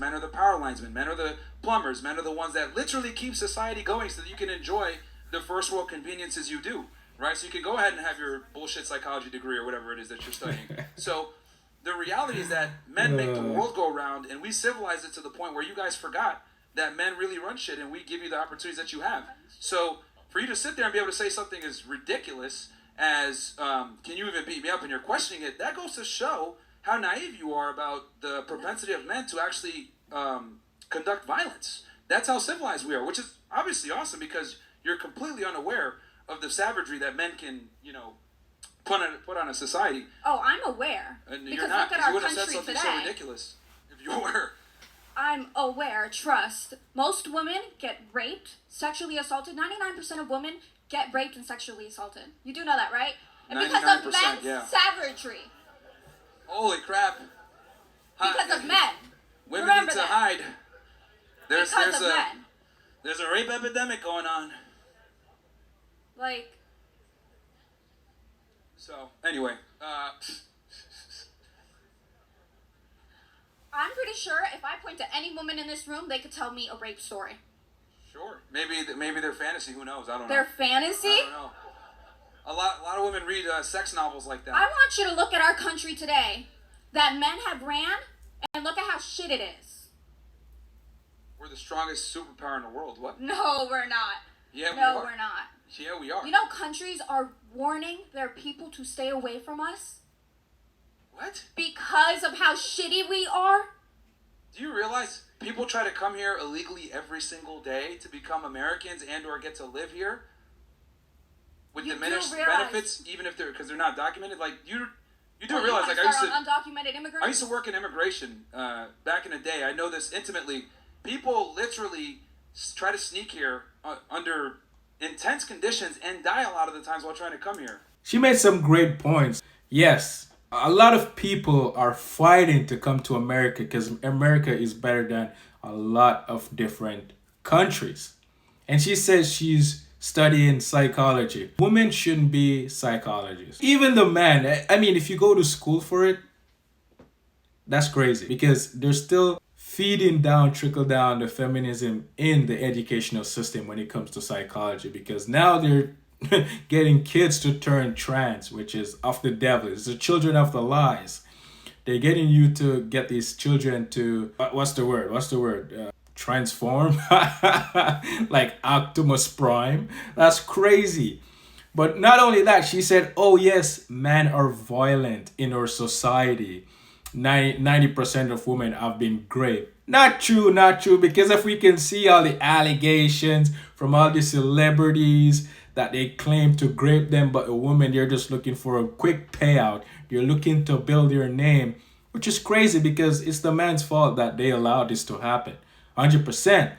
Men are the power linesmen. Men are the plumbers. Men are the ones that literally keep society going so that you can enjoy the first world conveniences you do, right? So you can go ahead and have your bullshit psychology degree or whatever it is that you're studying. So the reality is that men make the world go round, and we civilized it to the point where you guys forgot that men really run shit, and we give you the opportunities that you have. So for you to sit there and be able to say something as ridiculous as, can you even beat me up, and you're questioning it, that goes to show how naive you are about the propensity of men to actually conduct violence. That's how civilized we are, which is obviously awesome because you're completely unaware of the savagery that men can, put on a society. Oh, I'm aware. And because you're not, look at our you would have said country something today. so ridiculous if you were. I'm aware, trust. Most women get raped, sexually assaulted. 99% of women get raped and sexually assaulted. You do know that, right? And because of men's savagery. Holy crap. Because of men. Women Remember need to that. hide. There's a rape epidemic going on. So, anyway, I'm pretty sure if I point to any woman in this room, they could tell me a rape story. Sure. Maybe their fantasy, who knows? I don't know. Their fantasy? I don't know. A lot of women read sex novels like that. I want you to look at our country today that men have ran, and look at how shit it is. We're the strongest superpower in the world. What? No, we're not. Yeah, we're not. Yeah, we are. You know, countries are warning their people to stay away from us. What? Because of how shitty we are. Do you realize people try to come here illegally every single day to become Americans and or get to live here? With diminished benefits, even if because they're not documented. Like you do realize, like undocumented immigrants. I used to work in immigration back in the day. I know this intimately. People literally try to sneak here under intense conditions and die a lot of the times while trying to come here. She made some great points. Yes, a lot of people are fighting to come to America because America is better than a lot of different countries. And she says she's studying psychology. Women shouldn't be psychologists. Even the man, I mean, if you go to school for it, that's crazy because they're still feeding down, trickle down the feminism in the educational system when it comes to psychology, because now they're getting kids to turn trans, which is of the devil. It's the children of the lies. They're getting you to get these children to, what's the word? Transform like Optimus Prime. That's crazy. But not only that, she said, oh yes, men are violent in our society. 90% of women have been raped. Not true, because if we can see all the allegations from all the celebrities that they claim to rape them, but a woman, they're just looking for a quick payout. They're looking to build their name, which is crazy because it's the man's fault that they allowed this to happen. 100%.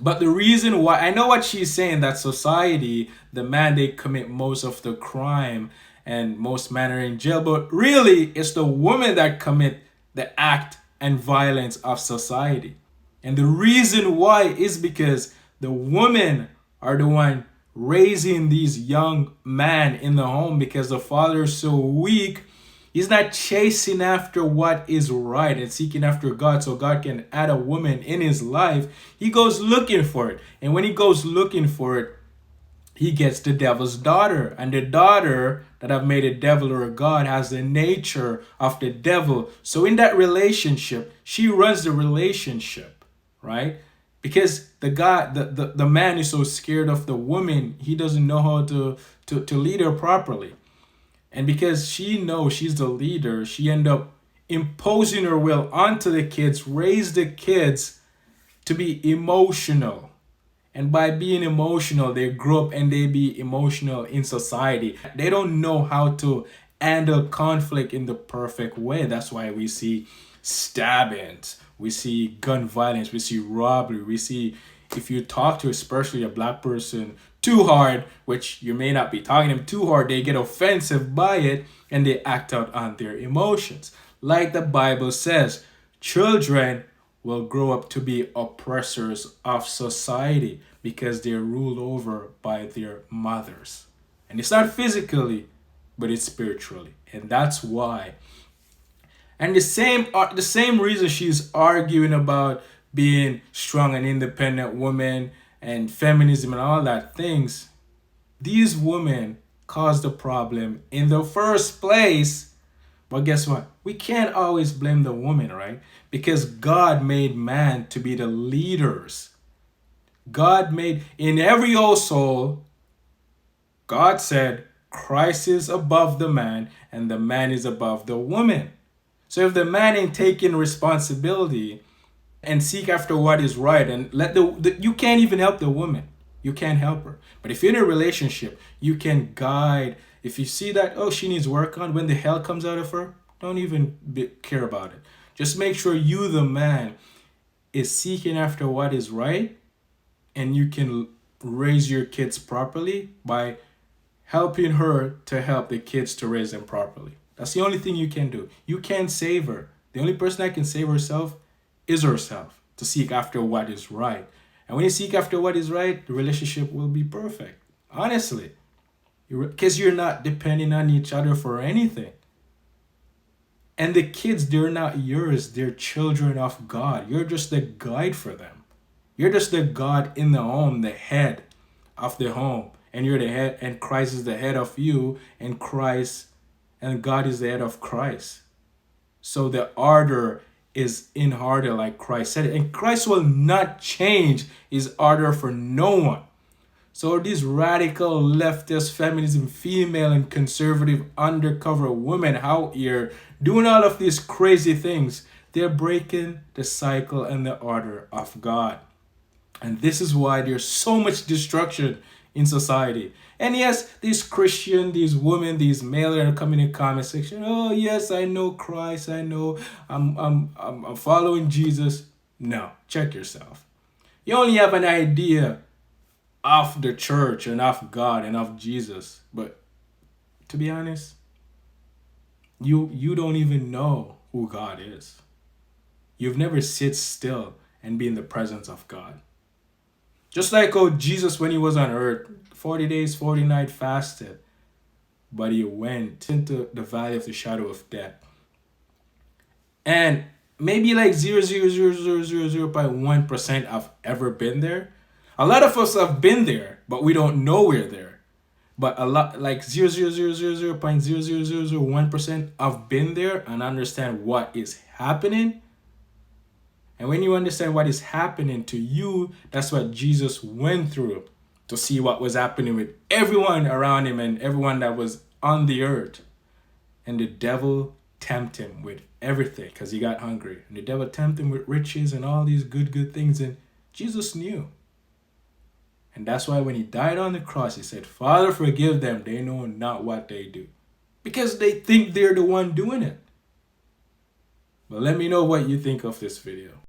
But the reason why, I know what she's saying, that society, the man, they commit most of the crime and most men are in jail, but really it's the woman that commit the act and violence of society. And the reason why is because the women are the one raising these young men in the home, because the father is so weak. He's not chasing after what is right and seeking after God so God can add a woman in his life. He goes looking for it. And when he goes looking for it, he gets the devil's daughter. And the daughter that have made a devil or a god has the nature of the devil. So in that relationship, she runs the relationship, right? Because the man is so scared of the woman, he doesn't know how to lead her properly. And because she knows she's the leader, she end up imposing her will onto the kids, raise the kids to be emotional. And by being emotional, they grow up and they be emotional in society. They don't know how to handle conflict in the perfect way. That's why we see stabbings, we see gun violence, we see robbery, we see, if you talk to especially a black person too hard, which you may not be talking to them too hard, they get offensive by it and they act out on their emotions. Like the Bible says, children will grow up to be oppressors of society because they're ruled over by their mothers. And it's not physically, but it's spiritually. And that's why. And the same reason she's arguing about being strong and independent woman and feminism and all that things, these women caused the problem in the first place. But guess what? We can't always blame the woman, right? Because God made man to be the leaders. God made in every household, God said Christ is above the man and the man is above the woman. So if the man ain't taking responsibility and seek after what is right, and let you can't even help the woman. You can't help her. But if you're in a relationship, you can guide. If you see that, oh, she needs work on, when the hell comes out of her, don't even care about it. Just make sure you, the man, is seeking after what is right, and you can raise your kids properly by helping her to help the kids to raise them properly. That's the only thing you can do. You can't save her. The only person that can save herself is herself, to seek after what is right. And when you seek after what is right, the relationship will be perfect. Honestly. Because you're not depending on each other for anything. And the kids, they're not yours. They're children of God. You're just the guide for them. You're just the God in the home, the head of the home. And you're the head, and Christ is the head of you, and God is the head of Christ. So the order is in order like Christ said it. And Christ will not change his order for no one. So these radical leftist feminism, female and conservative undercover women out here doing all of these crazy things, they're breaking the cycle and the order of God. And this is why there's so much destruction in society. And yes, these Christian, these women, these male are coming in the comment section. Oh yes, I know Christ. I know I'm following Jesus. No, check yourself. You only have an idea of the church and of God and of Jesus, but to be honest, you don't even know who God is. You've never sit still and be in the presence of God. Just like how Jesus, when he was on earth, 40 days, 40 nights fasted, but he went into the valley of the shadow of death. And maybe like 0.1% have ever been there. A lot of us have been there, but we don't know we're there. But a lot, like 0.00001% have been there and understand what is happening. And when you understand what is happening to you, that's what Jesus went through to see what was happening with everyone around him and everyone that was on the earth. And the devil tempted him with everything because he got hungry. And the devil tempted him with riches and all these good things. And Jesus knew. And that's why when he died on the cross, he said, Father, forgive them. They know not what they do. Because they think they're the one doing it. But let me know what you think of this video.